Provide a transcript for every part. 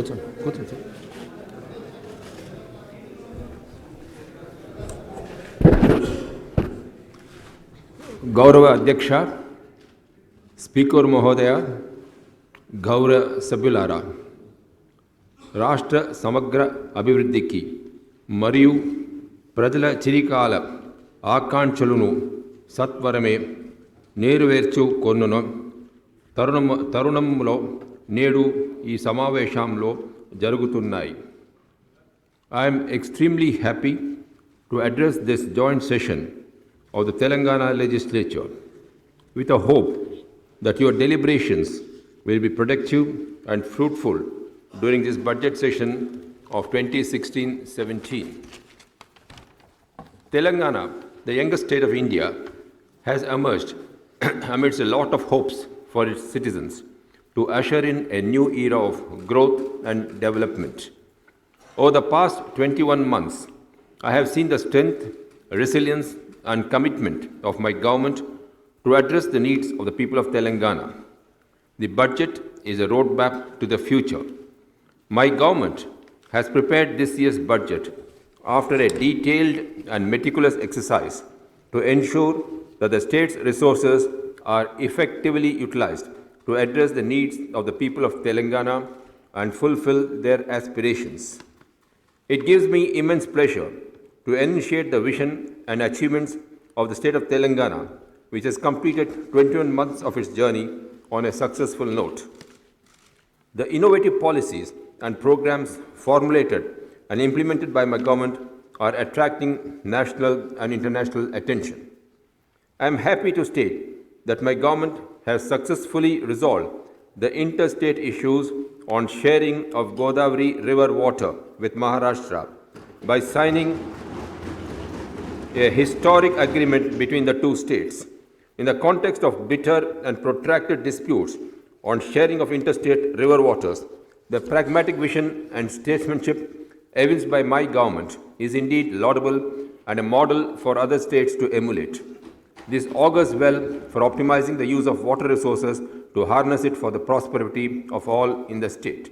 కూర్చోండి. గౌరవ అధ్యక్ష, స్పీకర్ మహోదయ, గౌరవ సభ్యులారా, రాష్ట్ర సమగ్ర అభివృద్ధికి మరియు ప్రజల చిరకాల ఆకాంక్షలను సత్వరమే నెరవేర్చుకొనున్న తరుణంలో నేడు ఈ సమావేశంలో జరుగుతున్నాయి. I am extremely happy to address this joint session of the Telangana legislature with a hope that your deliberations will be productive and fruitful during this budget session of 2016-17. Telangana, the youngest state of India, has emerged amidst a lot of hopes for its citizens to usher in a new era of growth and development. Over the past 21 months, I have seen the strength, resilience, and commitment of my government to address the needs of the people of Telangana. The budget is a roadmap to the future. My government has prepared this year's budget after a detailed and meticulous exercise to ensure that the state's resources are effectively utilized to address the needs of the people of Telangana and fulfill their aspirations. It gives me immense pleasure to initiate the vision and achievements of the state of Telangana, which has completed 21 months of its journey on a successful note. The innovative policies and programs formulated and implemented by my government are attracting national and international attention. I am happy to state that my government has successfully resolved the interstate issues on sharing of Godavari river water with Maharashtra by signing a historic agreement between the two states. In the context of bitter and protracted disputes on sharing of interstate river waters, the pragmatic vision and statesmanship evinced by my government is indeed laudable and a model for other states to emulate. This augurs well for optimizing the use of water resources to harness it for the prosperity of all in the state.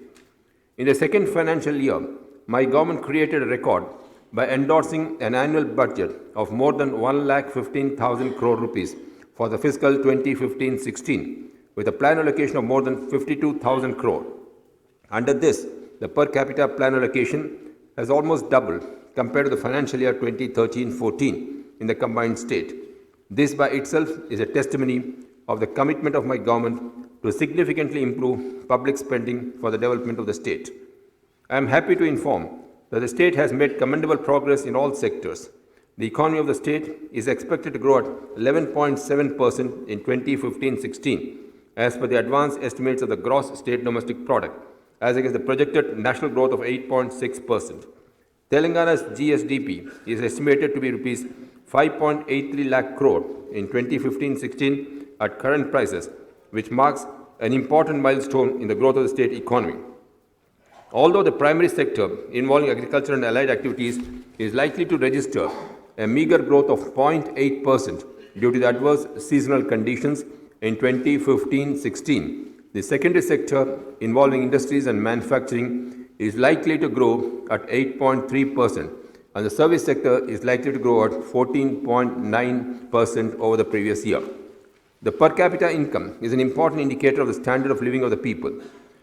In the second financial year, my government created a record by endorsing an annual budget of more than 1,15,000 crore rupees for the fiscal 2015-16, with a plan allocation of more than 52,000 crore. Under this, the per capita plan allocation has almost doubled compared to the financial year 2013-14 in the combined state. This by itself is a testimony of the commitment of my government to significantly improve public spending for the development of the state. I am happy to inform that the state has made commendable progress in all sectors. The economy of the state is expected to grow at 11.7% in 2015-16 as per the advanced estimates of the gross state domestic product, as against the projected national growth of 8.6%. Telangana's GSDP is estimated to be rupees 5.83 lakh crore in 2015-16 at current prices, which marks an important milestone in the growth of the state economy. Although the primary sector involving agriculture and allied activities is likely to register a meager growth of 0.8% due to the adverse seasonal conditions in 2015-16, the secondary sector involving industries and manufacturing is likely to grow at 8.3%, and the service sector is likely to grow at 14.9% over the previous year. The per capita income is an important indicator of the standard of living of the people.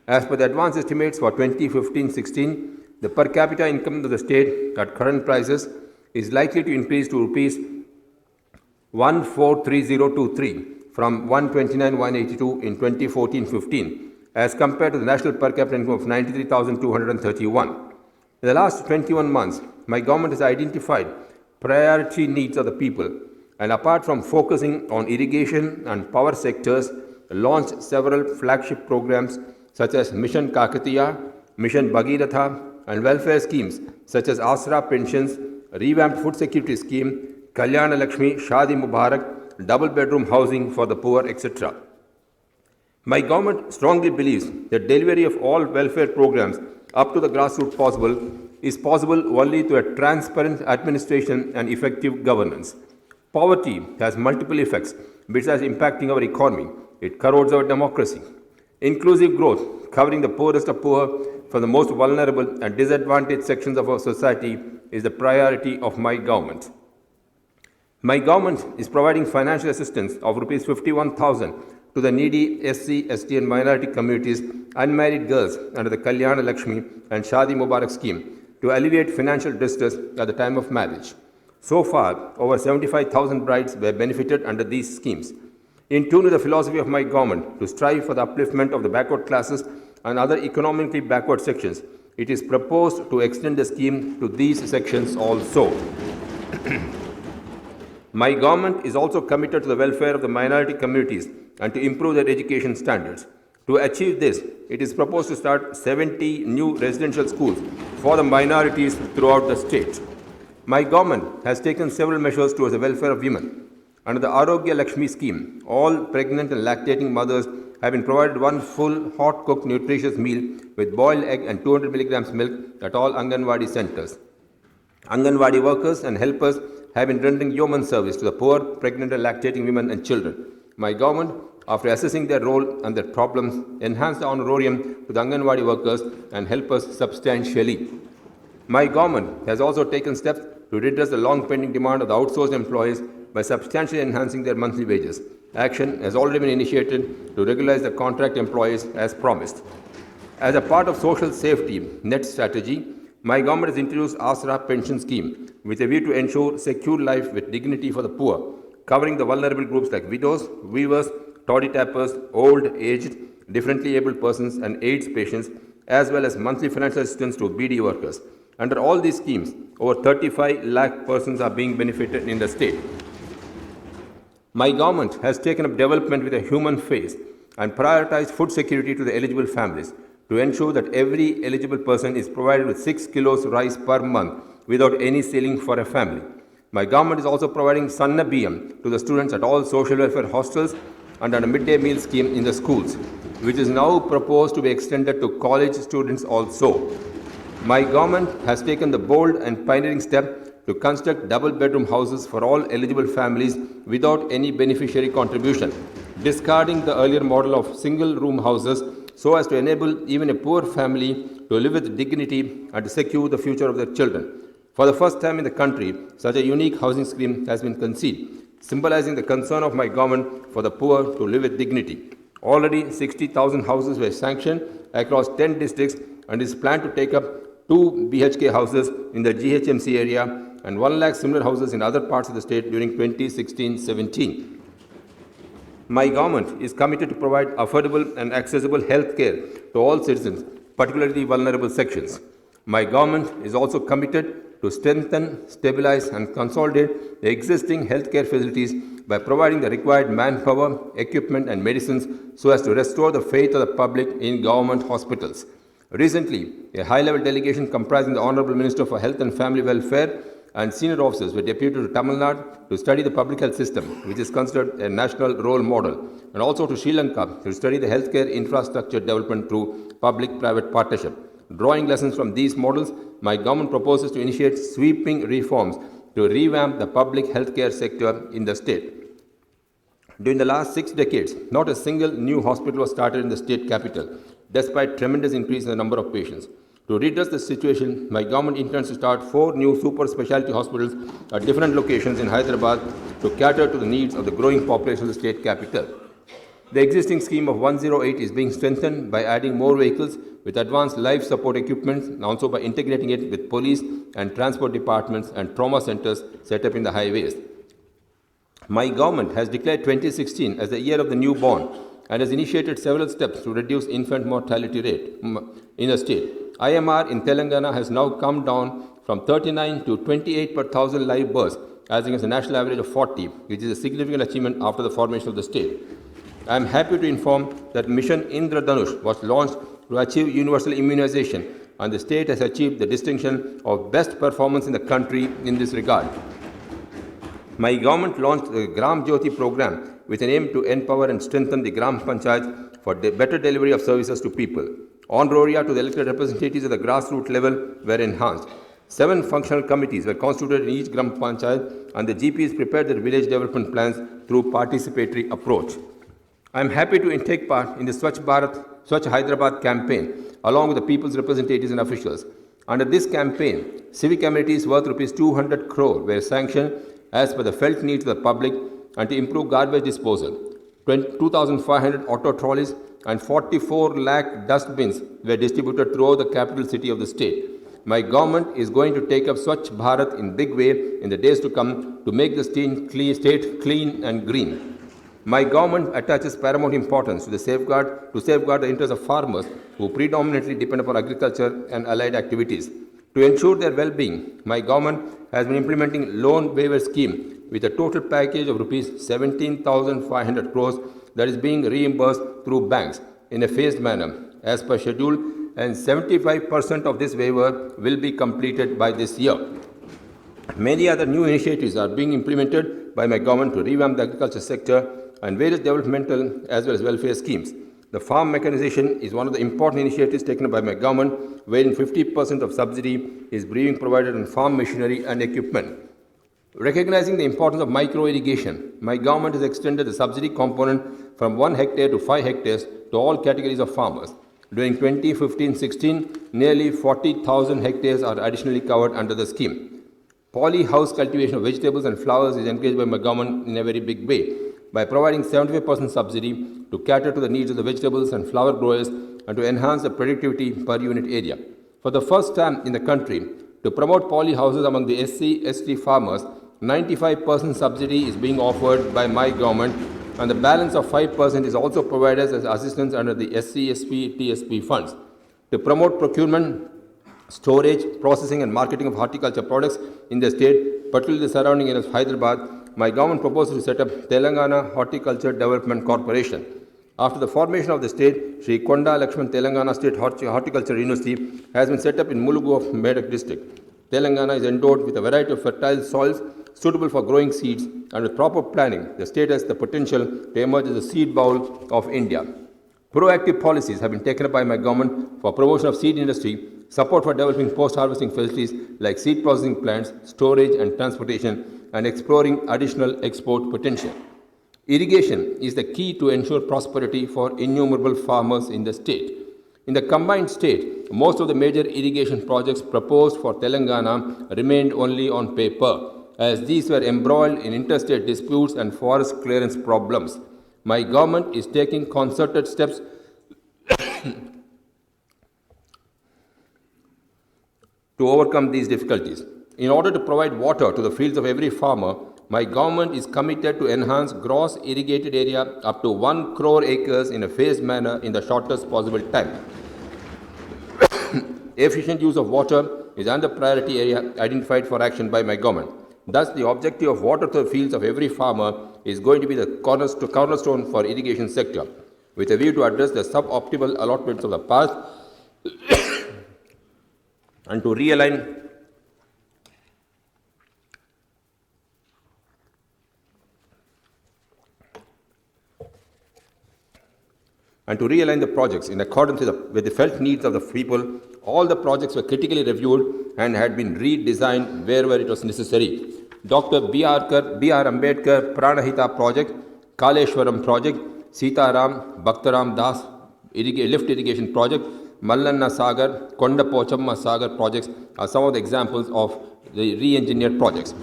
As per the advanced estimates for 2015-16, the per capita income of the state at current prices is likely to increase to rupees 143023 from 129,182 in 2014-15 as compared to the national per capita income of 93,231. In the last 21 months, my government has identified priority needs of the people and apart from focusing on irrigation and power sectors, launched several flagship programs such as Mission Kakatiya, Mission Bhagiratha and welfare schemes such as Asra pensions, revamped food security scheme, Kalyana Lakshmi, Shadi Mubarak, double bedroom housing for the poor, etc. My government strongly believes that delivery of all welfare programs up to the grassroots is possible only through a transparent administration and effective governance. Poverty has multiple effects besides impacting our economy. It corrodes our democracy. Inclusive growth, covering the poorest of poor from the most vulnerable and disadvantaged sections of our society is the priority of my government. My government is providing financial assistance of Rs 51,000 to the needy SC, ST and minority communities, unmarried girls under the Kalyana Lakshmi and Shadi Mubarak scheme to alleviate financial distress at the time of marriage. So far, over 75,000 brides were benefited under these schemes. In tune with the philosophy of my government to strive for the upliftment of the backward classes and other economically backward sections, it is proposed to extend the scheme to these sections also. My government is also committed to the welfare of the minority communities and to improve their education standards. To achieve this, it is proposed to start 70 new residential schools for the minorities throughout the state. My government has taken several measures towards the welfare of women. Under the Arogya Lakshmi scheme, all pregnant and lactating mothers have been provided one full, hot-cooked, nutritious meal with boiled egg and 200 milligrams milk at all Anganwadi centers. Anganwadi workers and helpers have been rendering yeoman service to the poor, pregnant and lactating women and children. My government, after assessing their role and their problems, enhanced the honorarium to the Anganwadi workers and helpers substantially. My government has also taken steps to redress the long-pending demand of the outsourced employees by substantially enhancing their monthly wages. Action has already been initiated to regularize the contract employees as promised. As a part of social safety net strategy, my government has introduced Asra pension scheme with a view to ensure secure life with dignity for the poor, covering the vulnerable groups like widows, weavers, toddy tappers, old, aged, differently abled persons and AIDS patients, as well as monthly financial assistance to BD workers. Under all these schemes, over 35 lakh persons are being benefited in the state. My government has taken up development with a human face and prioritized food security to the eligible families to ensure that every eligible person is provided with 6 kilos rice per month without any ceiling for a family. My government is also providing Sanna BM to the students at all social welfare hostels and under midday meal scheme in the schools, which is now proposed to be extended to college students also. My government has taken the bold and pioneering step to construct double-bedroom houses for all eligible families without any beneficiary contribution, discarding the earlier model of single-room houses so as to enable even a poor family to live with dignity and to secure the future of their children. For the first time in the country, such a unique housing scheme has been conceived, symbolizing the concern of my government for the poor to live with dignity. Already 60,000 houses were sanctioned across 10 districts and is planned to take up 2 BHK houses in the GHMC area and 1 lakh similar houses in other parts of the state during 2016-17. My government is committed to provide affordable and accessible health care to all citizens, particularly vulnerable sections. My government is also committed to strengthen, stabilize and consolidate the existing healthcare facilities by providing the required manpower, equipment and medicines so as to restore the faith of the public in government hospitals. Recently, a high-level delegation comprising the Honorable Minister for Health and Family Welfare and senior officers were deputed to Tamil Nadu to study the public health system, which is considered a national role model, and also to Sri Lanka to study the healthcare infrastructure development through public-private partnership. Drawing lessons from these models, my government proposes to initiate sweeping reforms to revamp the public healthcare sector in the state. During the last 6 decades, not a single new hospital was started in the state capital, despite tremendous increase in the number of patients. To redress the situation, my government intends to start 4 new super specialty hospitals at different locations in Hyderabad to cater to the needs of the growing population of the state capital. The existing scheme of 108 is being strengthened by adding more vehicles with advanced life support equipment and also by integrating it with police and transport departments and trauma centers set up in the highways. My government has declared 2016 as the year of the newborn and has initiated several steps to reduce infant mortality rate in the state. IMR in Telangana has now come down from 39 to 28 per thousand live births, as against a national average of 40, which is a significant achievement after the formation of the state. I am happy to inform that Mission Indradhanush was launched to achieve universal immunization, and the state has achieved the distinction of best performance in the country in this regard. My government launched the Gram Jyoti program with an aim to empower and strengthen the Gram Panchayat for better delivery of services to people. Honoraria to the elected representatives at the grassroots level were enhanced. 7 functional committees were constituted in each Gram Panchayat, and the GPs prepared their village development plans through participatory approach. I am happy to take part in the Swachh Bharat, Swachh Hyderabad campaign along with the people's representatives and officials. Under this campaign, civic amenities worth Rs 200 crore were sanctioned as per the felt needs of the public and to improve garbage disposal. 2,500 auto trolleys and 44 lakh dustbins were distributed throughout the capital city of the state. My government is going to take up Swachh Bharat in big way in the days to come to make the state clean and green. My government attaches paramount importance to safeguard the interests of farmers who predominantly depend upon agriculture and allied activities. To ensure their well-being, my government has been implementing loan waiver scheme with a total package of Rs 17,500 crores that is being reimbursed through banks in a phased manner as per schedule, and 75% of this waiver will be completed by this year. Many other new initiatives are being implemented by my government to revamp the agriculture sector and various developmental as well as welfare schemes. The farm mechanization is one of the important initiatives taken by my government, wherein 50% of subsidy is being provided on farm machinery and equipment. Recognizing the importance of micro irrigation, my government has extended the subsidy component from 1 hectare to 5 hectares to all categories of farmers. During 2015-16, nearly 40,000 hectares are additionally covered under the scheme. Poly-house cultivation of vegetables and flowers is encouraged by my government in a very big way by providing 75% subsidy to cater to the needs of the vegetables and flower growers and to enhance the productivity per unit area. For the first time in the country, to promote poly-houses among the SC/ST farmers, 95% subsidy is being offered by my government, and the balance of 5% is also provided as assistance under the SC/SP/TSP funds. To promote procurement, storage, processing and marketing of horticulture products in the state, particularly the surrounding areas of Hyderabad, my government proposes to set up Telangana Horticulture Development Corporation. After the formation of the state, Sri Konda Lakshman Telangana State Horticulture University has been set up in Mulugu of Medak district. Telangana is endowed with a variety of fertile soils suitable for growing seeds, and with proper planning, the state has the potential to emerge as the seed bowl of India. Proactive policies have been taken up by my government for promotion of seed industry, support for developing post-harvesting facilities like seed processing plants, storage and transportation, and exploring additional export potential. Irrigation is the key to ensure prosperity for innumerable farmers in the state. In the combined state, most of the major irrigation projects proposed for Telangana remained only on paper, as these were embroiled in interstate disputes and forest clearance problems. My government is taking concerted steps to overcome these difficulties. In order to provide water to the fields of every farmer, my government is committed to enhance gross irrigated area up to 1 crore acres in a phased manner in the shortest possible time. Efficient use of water is another priority area identified for action by my government. Thus, the objective of water to the fields of every farmer is going to be the cornerstone for irrigation sector, with a view to address the suboptimal allotments of the past and to realign the projects in accordance with the felt needs of the people. All the projects were critically reviewed and had been redesigned wherever it was necessary. Dr. B.R. Ambedkar Pranahita Project, Kaleshwaram Project, Sitaram Bhaktaram Das Lift Irrigation Project, Mallanna Sagar, Konda Pochamma Sagar projects are some of the examples of the re-engineered projects.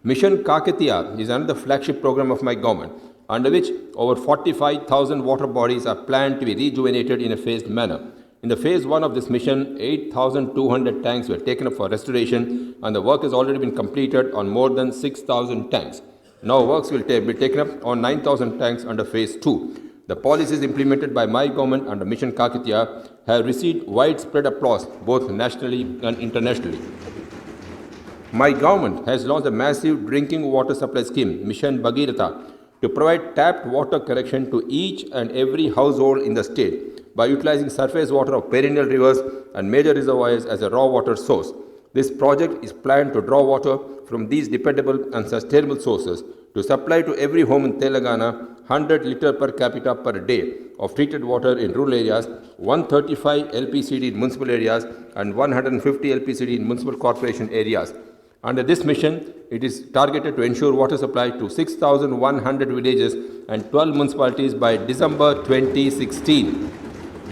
Mission Kakatiya is another flagship program of my government, under which over 45,000 water bodies are planned to be rejuvenated in a phased manner. In the phase 1 of this mission, 8,200 tanks were taken up for restoration, and the work has already been completed on more than 6,000 tanks. Now works will be taken up on 9,000 tanks under phase 2. The policies implemented by my government under Mission Kakatiya have received widespread applause both nationally and internationally. My government has launched a massive drinking water supply scheme, Mission Bhagiratha, to provide tapped water connection to each and every household in the state by utilizing surface water of perennial rivers and major reservoirs as a raw water source. This project is planned to draw water from these dependable and sustainable sources to supply to every home in Telangana 100 litre per capita per day of treated water in rural areas, 135 LPCD in municipal areas, and 150 LPCD in municipal corporation areas. Under this mission, it is targeted to ensure water supply to 6,100 villages and 12 municipalities by December 2016.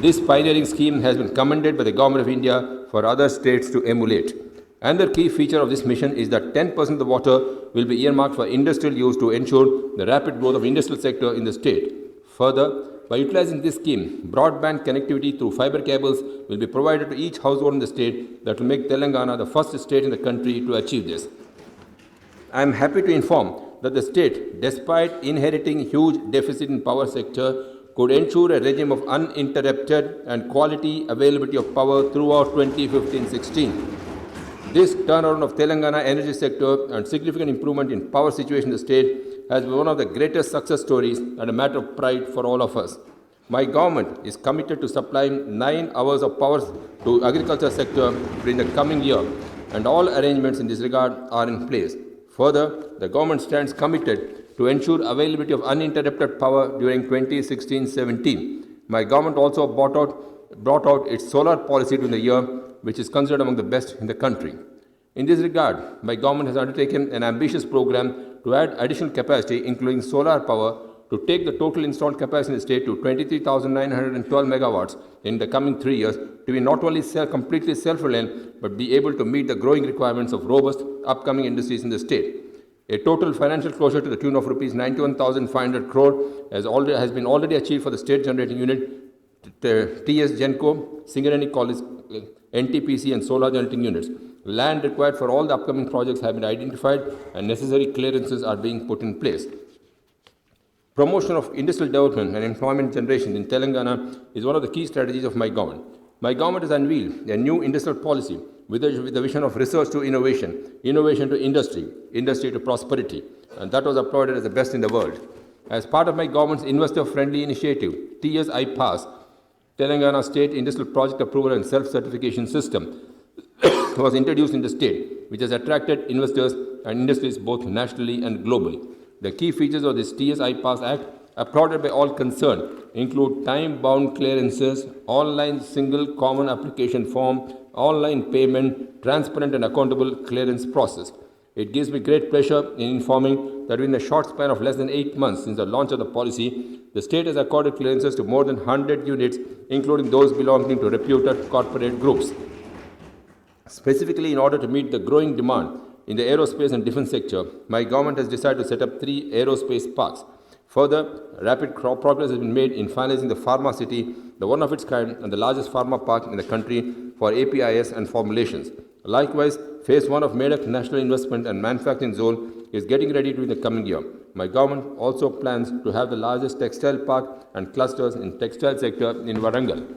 This pioneering scheme has been commended by the Government of India for other states to emulate. Another key feature of this mission is that 10% of the water will be earmarked for industrial use to ensure the rapid growth of the industrial sector in the state. Further, by utilizing this scheme, broadband connectivity through fiber cables will be provided to each household in the state that will make Telangana the first state in the country to achieve this. I am happy to inform that the state, despite inheriting huge deficit in power sector, could ensure a regime of uninterrupted and quality availability of power throughout 2015-16. This turnaround of Telangana energy sector and significant improvement in power situation in the state has been one of the greatest success stories and a matter of pride for all of us. My government is committed to supplying 9 hours of power to agriculture sector during the coming year, and all arrangements in this regard are in place. Further, the government stands committed to ensure availability of uninterrupted power during 2016-17. My government also brought out its solar policy during the year, which is considered among the best in the country. In this regard, my government has undertaken an ambitious program to add additional capacity, including solar power, to take the total installed capacity in the state to 23,912 megawatts in the coming 3 years, to be not only completely self-reliant, but be able to meet the growing requirements of robust upcoming industries in the state. A total financial closure to the tune of Rs 91,500 crore has been already achieved for the state generating unit, TS Genco, Singareni College, NTPC and solar generating units. Land required for all the upcoming projects have been identified and necessary clearances are being put in place. Promotion of industrial development and employment generation in Telangana is one of the key strategies of my government. My government has unveiled a new industrial policy with the vision of research to innovation, innovation to industry, industry to prosperity, and that was applauded as the best in the world. As part of my government's investor-friendly initiative, TS iPass, Telangana State Industrial Project Approval and Self-Certification System, was introduced in the state, which has attracted investors and industries both nationally and globally. The key features of this TS iPass Act, applauded by all concerned, include time-bound clearances, online single common application form, online payment, transparent and accountable clearance process. It gives me great pleasure in informing that within a short span of less than 8 months since the launch of the policy, the state has accorded clearances to more than 100 units, including those belonging to reputed corporate groups. Specifically, in order to meet the growing demand in the aerospace and defense sector, my government has decided to set up 3 aerospace parks. Further, rapid progress has been made in finalizing the Pharma City, the one of its kind and the largest pharma park in the country for APIs and formulations. Likewise, Phase 1 of Medak National Investment and Manufacturing Zone is getting ready during the coming year. My government also plans to have the largest textile park and clusters in textile sector in Warangal.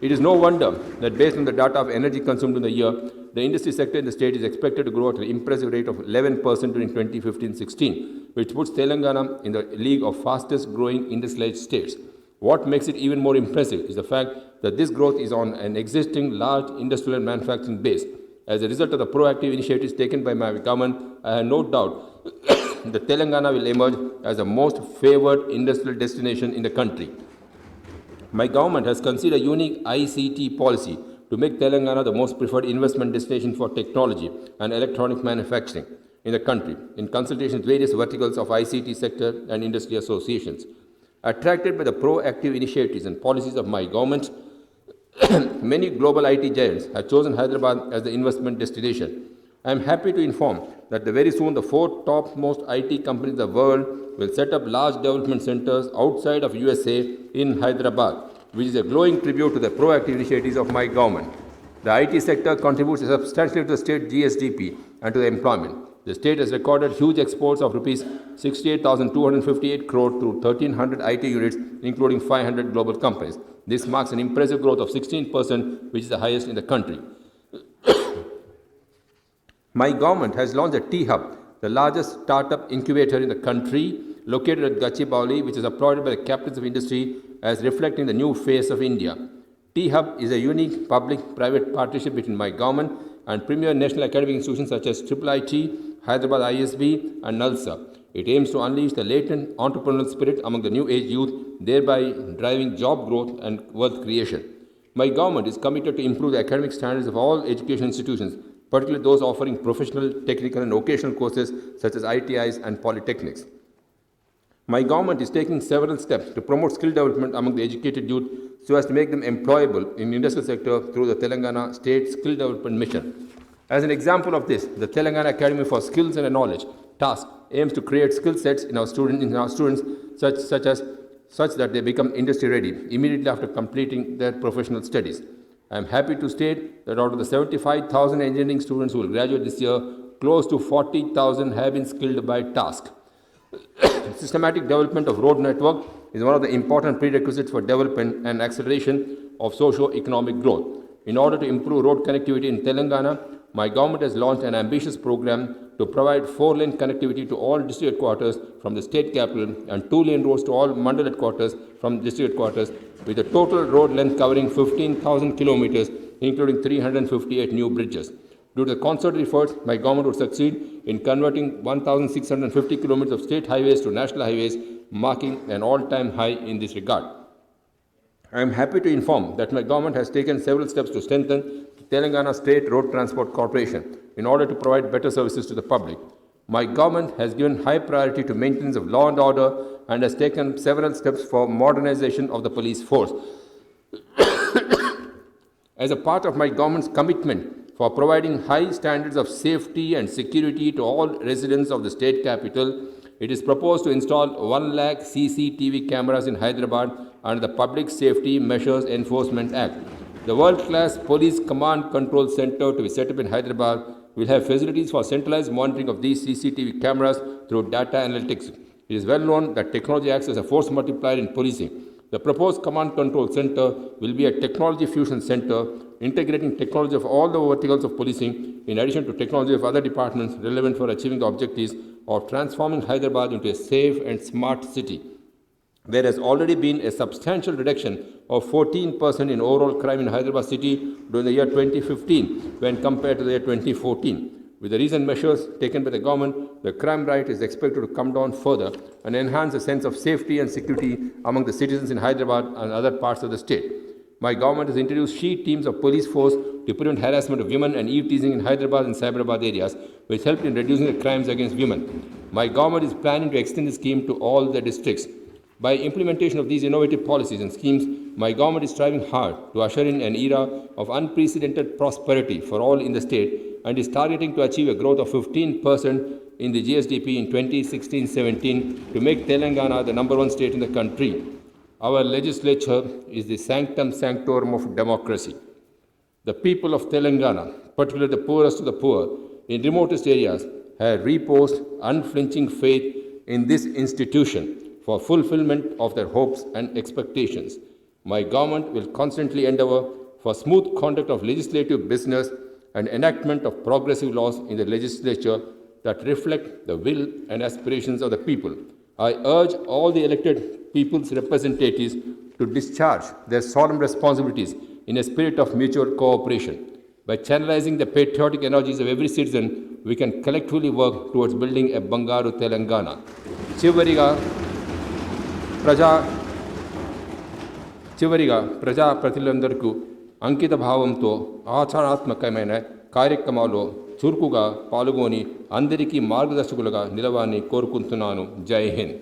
It is no wonder that based on the data of energy consumed in the year, the industry sector in the state is expected to grow at an impressive rate of 11% during 2015-16, which puts Telangana in the league of fastest growing industrialized states. What makes it even more impressive is the fact that this growth is on an existing large industrial and manufacturing base. As a result of the proactive initiatives taken by my government, I have no doubt that Telangana will emerge as the most favored industrial destination in the country. My government has considered a unique ICT policy to make Telangana the most preferred investment destination for technology and electronic manufacturing in the country, in consultation with various verticals of ICT sector and industry associations. Attracted by the proactive initiatives and policies of my government, many global IT giants have chosen Hyderabad as the investment destination. I am happy to inform that very soon the 4 topmost IT companies in the world will set up large development centers outside of USA in Hyderabad, which is a glowing tribute to the proactive initiatives of my government. The IT sector contributes substantially to the state GSDP and to the employment. The state has recorded huge exports of Rs 68,258 crore through 1,300 IT units, including 500 global companies. This marks an impressive growth of 16%, which is the highest in the country. My government has launched a T-Hub, the largest startup incubator in the country, located at Gachibowli, which is applauded by the captains of industry as reflecting the new face of India. T-Hub is a unique public-private partnership between my government and premier national academic institutions such as IIIT, Hyderabad ISB and NALSA. It aims to unleash the latent entrepreneurial spirit among the new age youth, thereby driving job growth and wealth creation. My government is committed to improve the academic standards of all education institutions, particularly those offering professional, technical, and vocational courses such as ITIs and polytechnics. My government is taking several steps to promote skill development among the educated youth so as to make them employable in the industrial sector through the Telangana State Skill Development Mission. As an example of this, the Telangana Academy for Skills and Knowledge task aims to create skill sets in our students such that they become industry ready immediately after completing their professional studies. I am happy to state that out of the 75,000 engineering students who will graduate this year, close to 40,000 have been skilled by task. Systematic development of road network is one of the important prerequisites for development and acceleration of socio-economic growth. In order to improve road connectivity in Telangana, my government has launched an ambitious program to provide 4-lane connectivity to all district headquarters from the state capital and 2-lane roads to all mandal headquarters from district headquarters, with a total road length covering 15,000 kilometers, including 358 new bridges. Due to the concerted efforts, my government would succeed in converting 1,650 kilometers of state highways to national highways, marking an all-time high in this regard. I am happy to inform that my government has taken several steps to strengthen Telangana State Road Transport Corporation in order to provide better services to the public. My government has given high priority to maintenance of law and order and has taken several steps for modernization of the police force. As a part of my government's commitment for providing high standards of safety and security to all residents of the state capital, it is proposed to install 1 lakh CCTV cameras in Hyderabad under the Public Safety Measures Enforcement Act. The world-class Police Command Control Center to be set up in Hyderabad will have facilities for centralized monitoring of these CCTV cameras through data analytics. It is well known that technology acts as a force multiplier in policing. The proposed Command Control Center will be a technology fusion center integrating technology of all the verticals of policing in addition to technology of other departments relevant for achieving the objectives of transforming Hyderabad into a safe and smart city. There has already been a substantial reduction of 14% in overall crime in Hyderabad city during the year 2015 when compared to the year 2014. With the recent measures taken by the government, the crime rate is expected to come down further and enhance a sense of safety and security among the citizens in Hyderabad and other parts of the state. My government has introduced she teams of police force to prevent harassment of women and eve-teasing in Hyderabad and Cyberabad areas, which helped in reducing the crimes against women. My government is planning to extend the scheme to all the districts. By implementation of these innovative policies and schemes, my government is striving hard to usher in an era of unprecedented prosperity for all in the state and is targeting to achieve a growth of 15% in the GSDP in 2016-17 to make Telangana the #1 state in the country. Our legislature is the sanctum sanctorum of democracy. The people of Telangana, particularly the poorest of the poor in remotest areas, have reposed unflinching faith in this institution for fulfillment of their hopes and expectations. My government will constantly endeavor for smooth conduct of legislative business and enactment of progressive laws in the legislature that reflect the will and aspirations of the people. I urge all the elected people's representatives to discharge their solemn responsibilities in a spirit of mutual cooperation. By channelizing the patriotic energies of every citizen, we can collectively work towards building a Bangaru Telangana. చివరిగా ప్రజాప్రతినిధులందరికీ అంకిత భావంతో ఆచరణాత్మకమైన కార్యక్రమాల్లో చురుకుగా పాల్గొని అందరికీ మార్గదర్శకులుగా నిలవాలని కోరుకుంటున్నాను. జై హింద్.